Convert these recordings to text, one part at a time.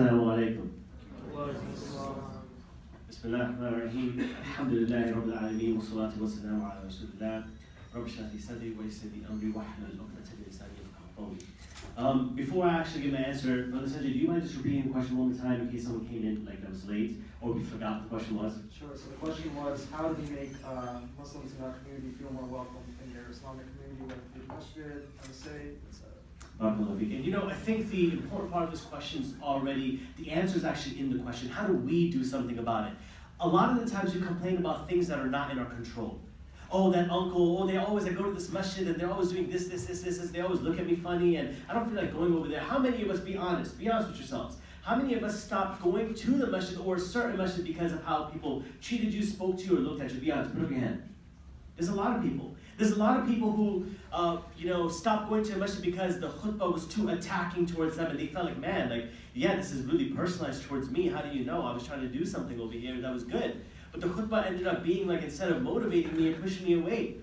Assalamu alaikum. Bismillahirrahmanirrahim. Alhamdulillahi Rabbil Alameen. Wa salatu wa salamu ala Rasulillah. Rabbi shrah li sadri wa yassir li amri wahlul 'uqdatan min lisani yafqahu qawli. Before I actually give my answer, Brother Sanjay, do you mind just repeating the question one more time in case someone came in like that was late or we forgot what the question was? Sure. So the question was, how do we make Muslims in our community feel more welcome in their Islamic community, whether it be masjid, MSA, etc.? And you know, I think the important part of this question is already, the answer is actually in the question. How do we do something about it? A lot of the times you complain about things that are not in our control. Oh, that uncle, I go to this masjid and they're always doing this, they always look at me funny and I don't feel like going over there. How many of us, be honest with yourselves, how many of us stopped going to the masjid or a certain masjid because of how people treated you, spoke to you, or looked at you? Be honest, put up your hand. There's a lot of people. There's a lot of people who, stopped going to the masjid because the khutbah was too attacking towards them and they felt like, man, this is really personalized towards me. How do you know? I was trying to do something over here that was good. But the khutbah ended up being like, instead of motivating me and pushing me away.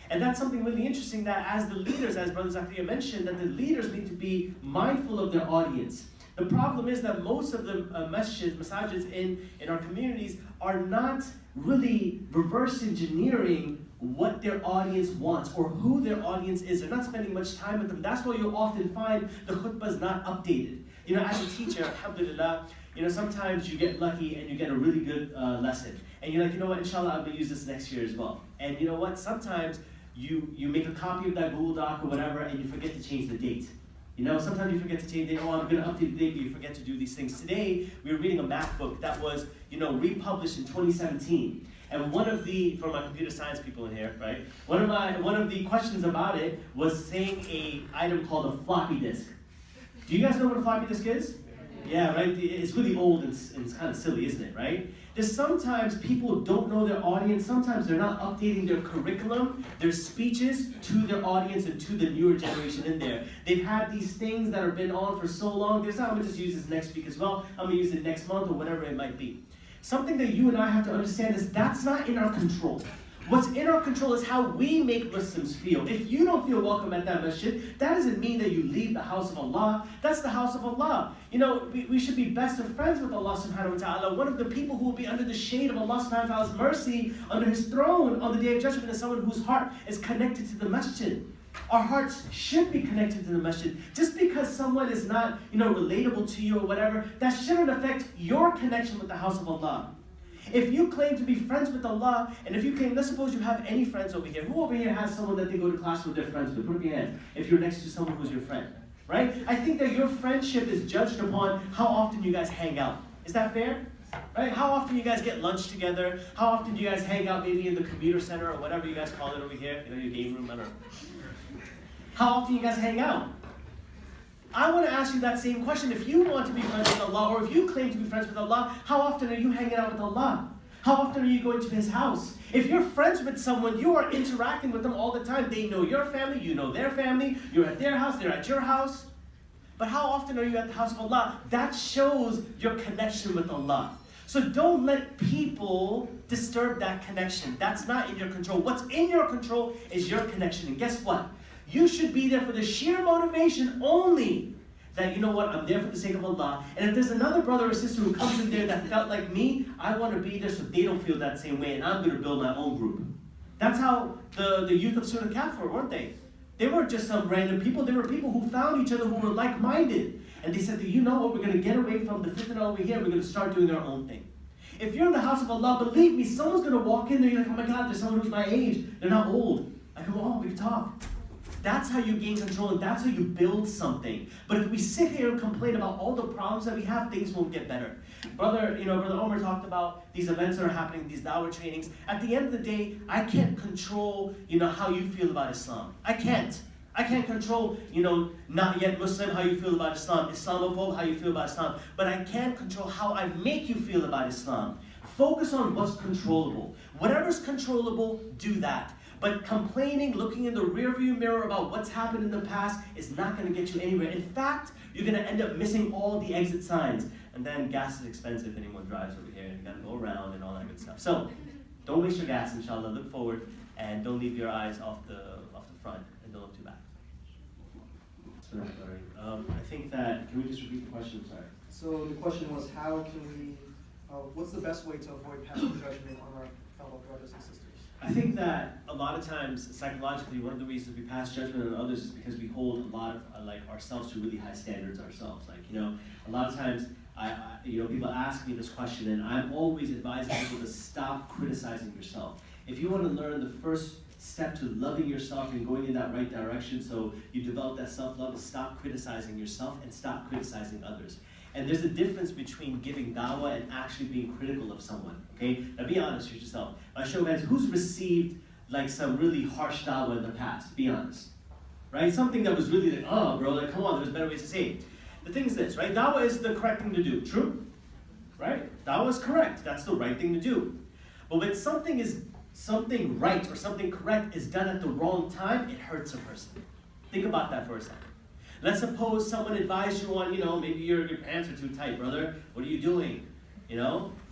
And that's something really interesting that as the leaders, as Brother Zakaria mentioned, that the leaders need to be mindful of their audience. The problem is that most of the masajids in our communities are not really reverse engineering what their audience wants or who their audience is. They're not spending much time with them. That's why you'll often find the khutbah is not updated. You know, as a teacher, alhamdulillah, sometimes you get lucky and you get a really good lesson. And you're like, you know what, inshallah, I'm going to use this next year as well. And you know what, sometimes you make a copy of that Google Doc or whatever and you forget to change the date. Sometimes you forget to change the date. I'm going to update the date, but you forget to do these things. Today, we were reading a math book that was, republished in 2017. And for my computer science people in here, right? One of the questions about it was saying a item called a floppy disk. Do you guys know what a floppy disk is? Yeah, right? It's really old and it's kind of silly, isn't it, right? There's sometimes people don't know their audience. Sometimes they're not updating their curriculum, their speeches to their audience and to the newer generation in there. They've had these things that have been on for so long. I'm going to just use this next week as well. I'm going to use it next month or whatever it might be. Something that you and I have to understand is that's not in our control. What's in our control is how we make Muslims feel. If you don't feel welcome at that masjid, that doesn't mean that you leave the house of Allah. That's the house of Allah. We should be best of friends with Allah subhanahu wa ta'ala. One of the people who will be under the shade of Allah subhanahu wa ta'ala's mercy, under His throne on the Day of Judgment, is someone whose heart is connected to the masjid. Our hearts should be connected to the masjid. Just because someone is not, relatable to you or whatever, that shouldn't affect your connection with the house of Allah. If you claim to be friends with Allah, and if you claim, let's suppose you have any friends over here. Who over here has someone that they go to class with their friends with? Put up your hand if you're next to someone who's your friend, right? I think that your friendship is judged upon how often you guys hang out. Is that fair? Right? How often you guys get lunch together? How often do you guys hang out maybe in the commuter center or whatever you guys call it over here? Your game room, I don't know. How often you guys hang out? I want to ask you that same question. If you want to be friends with Allah, or if you claim to be friends with Allah, how often are you hanging out with Allah? How often are you going to His house? If you're friends with someone, you are interacting with them all the time. They know your family, you know their family, you're at their house, they're at your house. But how often are you at the house of Allah? That shows your connection with Allah. So don't let people disturb that connection. That's not in your control. What's in your control is your connection. And guess what? You should be there for the sheer motivation only that, I'm there for the sake of Allah. And if there's another brother or sister who comes in there that felt like me, I want to be there so they don't feel that same way, and I'm going to build my own group. That's how the youth of Surah Kaf were, weren't they? They weren't just some random people. They were people who found each other who were like-minded. And they said, you know what, we're going to get away from the fitna over here, we're going to start doing our own thing. If you're in the house of Allah, believe me, someone's going to walk in there, you're like, oh my God, there's someone who's my age. They're not old. I go, we can talk. That's how you gain control, and that's how you build something. But if we sit here and complain about all the problems that we have, things won't get better. Brother Omar talked about these events that are happening, these dawah trainings. At the end of the day, I can't control, how you feel about Islam. I can't control, not yet Muslim, how you feel about Islam, Islamophobe, how you feel about Islam. But I can control how I make you feel about Islam. Focus on what's controllable. Whatever's controllable, do that. But complaining, looking in the rearview mirror about what's happened in the past is not going to get you anywhere. In fact, you're going to end up missing all the exit signs. And then gas is expensive if anyone drives over here. You've got to go around and all that good stuff. So, don't waste your gas, inshallah. Look forward and don't leave your eyes off the front and don't look too back. been blurry. I think that, can we just repeat the question? Sorry. So the question was, how can we, what's the best way to avoid passing judgment on our fellow brothers and sisters? I think that a lot of times, psychologically, one of the reasons we pass judgment on others is because we hold a lot of like ourselves to really high standards ourselves. Like, a lot of times, people ask me this question, and I'm always advising people to stop criticizing yourself. If you want to learn the first step to loving yourself and going in that right direction, so you develop that self-love, is stop criticizing yourself and stop criticizing others. And there's a difference between giving dawah and actually being critical of someone, okay? Now be honest with yourself. By show of hands, who's received like some really harsh dawah in the past? Be honest, right? Something that was really like, oh bro, like come on, there's better ways to say it. The thing is this, right? Dawah is the correct thing to do, true? Right? Dawah is correct, that's the right thing to do. But when something right or something correct is done at the wrong time, it hurts a person. Think about that for a second. Let's suppose someone advised you on, maybe your pants are too tight, brother. What are you doing?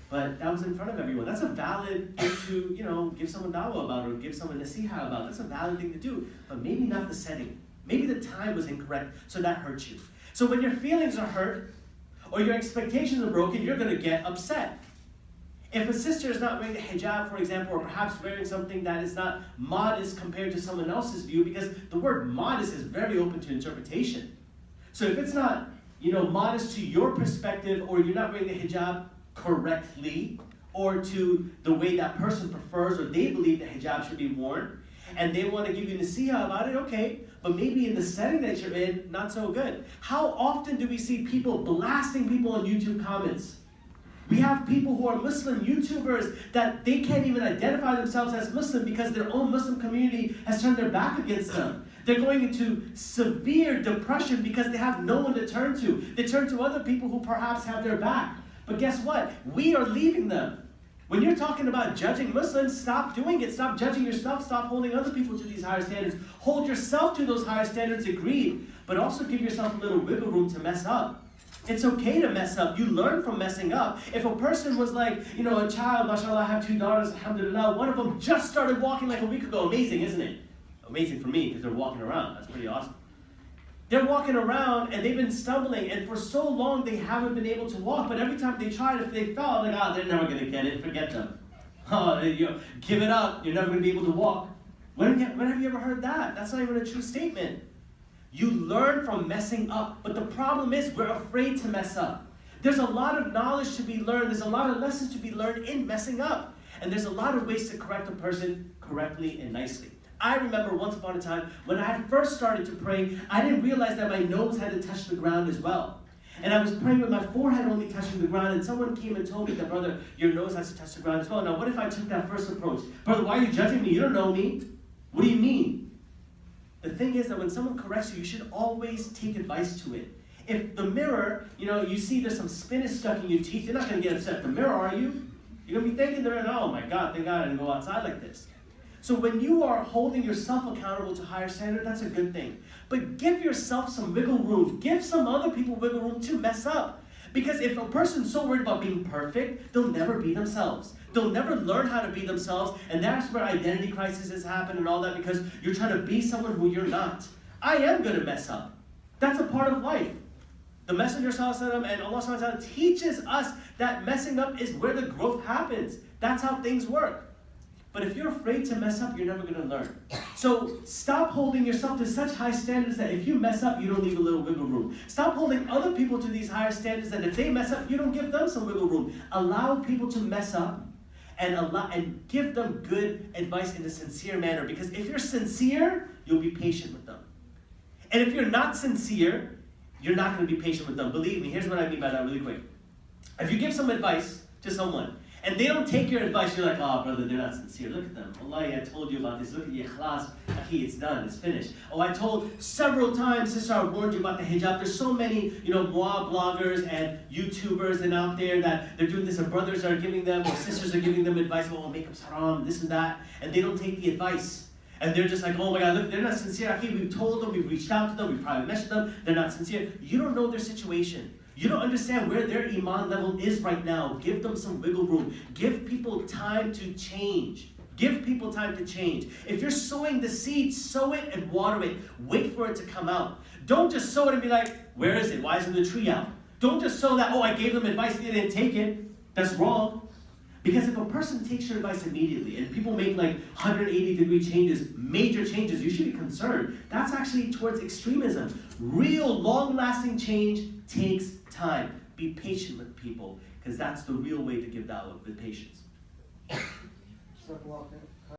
But that was in front of everyone. That's a valid thing to, give someone dawah about or give someone nasiha about. That's a valid thing to do, but maybe not the setting. Maybe the time was incorrect, so that hurts you. So when your feelings are hurt or your expectations are broken, you're going to get upset. If a sister is not wearing the hijab, for example, or perhaps wearing something that is not modest compared to someone else's view, because the word modest is very open to interpretation. So if it's not, modest to your perspective, or you're not wearing the hijab correctly, or to the way that person prefers, or they believe the hijab should be worn, and they want to give you nasiha about it, okay, but maybe in the setting that you're in, not so good. How often do we see people blasting people on YouTube comments? We have people who are Muslim YouTubers that they can't even identify themselves as Muslim because their own Muslim community has turned their back against them. They're going into severe depression because they have no one to turn to. They turn to other people who perhaps have their back. But guess what? We are leaving them. When you're talking about judging Muslims, stop doing it. Stop judging yourself. Stop holding other people to these higher standards. Hold yourself to those higher standards, agreed. But also give yourself a little wiggle room to mess up. It's okay to mess up. You learn from messing up. If a person was like, a child, mashallah, I have 2 daughters, alhamdulillah, one of them just started walking like a week ago. Amazing, isn't it? Amazing for me, because they're walking around. That's pretty awesome. They're walking around, and they've been stumbling, and for so long, they haven't been able to walk. But every time they tried, if they fell, like, they're never going to get it. Forget them. Give it up. You're never going to be able to walk. When have you ever heard that? That's not even a true statement. You learn from messing up, but the problem is we're afraid to mess up. There's a lot of knowledge to be learned. There's a lot of lessons to be learned in messing up. And there's a lot of ways to correct a person correctly and nicely. I remember once upon a time, when I had first started to pray, I didn't realize that my nose had to touch the ground as well. And I was praying with my forehead only touching the ground, and someone came and told me that, brother, your nose has to touch the ground as well. Now, what if I took that first approach? Brother, why are you judging me? You don't know me. What do you mean? The thing is that when someone corrects you, you should always take advice to it. If the mirror, you see there's some spinach stuck in your teeth, you're not going to get upset at the mirror, are you? You're going to be thinking, oh my God, thank God I didn't go outside like this. So when you are holding yourself accountable to higher standard, that's a good thing. But give yourself some wiggle room. Give some other people wiggle room to mess up. Because if a person's so worried about being perfect, they'll never be themselves. They'll never learn how to be themselves, and that's where identity crises happen and all that, because you're trying to be someone who you're not. I am going to mess up. That's a part of life. The Messenger ﷺ and Allah SWT teaches us that messing up is where the growth happens. That's how things work. But if you're afraid to mess up, you're never going to learn. So stop holding yourself to such high standards that if you mess up, you don't leave a little wiggle room. Stop holding other people to these higher standards that if they mess up, you don't give them some wiggle room. Allow people to mess up and give them good advice in a sincere manner. Because if you're sincere, you'll be patient with them. And if you're not sincere, you're not going to be patient with them. Believe me, here's what I mean by that really quick. If you give some advice to someone, and they don't take your advice, you're like, oh, brother, they're not sincere. Look at them. Wallahi, I told you about this. Look at the ikhlas. Akhi, it's done. It's finished. Oh, I told several times, sister, I warned you about the hijab. There's so many, Mu'ah bloggers and YouTubers and out there that they're doing this, and brothers are giving them, or sisters are giving them advice, oh, makeup's haram, this and that, and they don't take the advice. And they're just like, oh my God, look, they're not sincere. Akhi, we've told them, we've reached out to them, we've private messaged them, they're not sincere. You don't know their situation. You don't understand where their iman level is right now. Give them some wiggle room. Give people time to change. Give people time to change. If you're sowing the seed, sow it and water it. Wait for it to come out. Don't just sow it and be like, where is it? Why isn't the tree out? Don't just sow that, oh, I gave them advice, they didn't take it. That's wrong. Because if a person takes your advice immediately and people make like 180-degree changes, major changes, you should be concerned. That's actually towards extremism. Real long-lasting change takes time. Be patient with people, because that's the real way to give dawah, with patience. Jazakallah khair.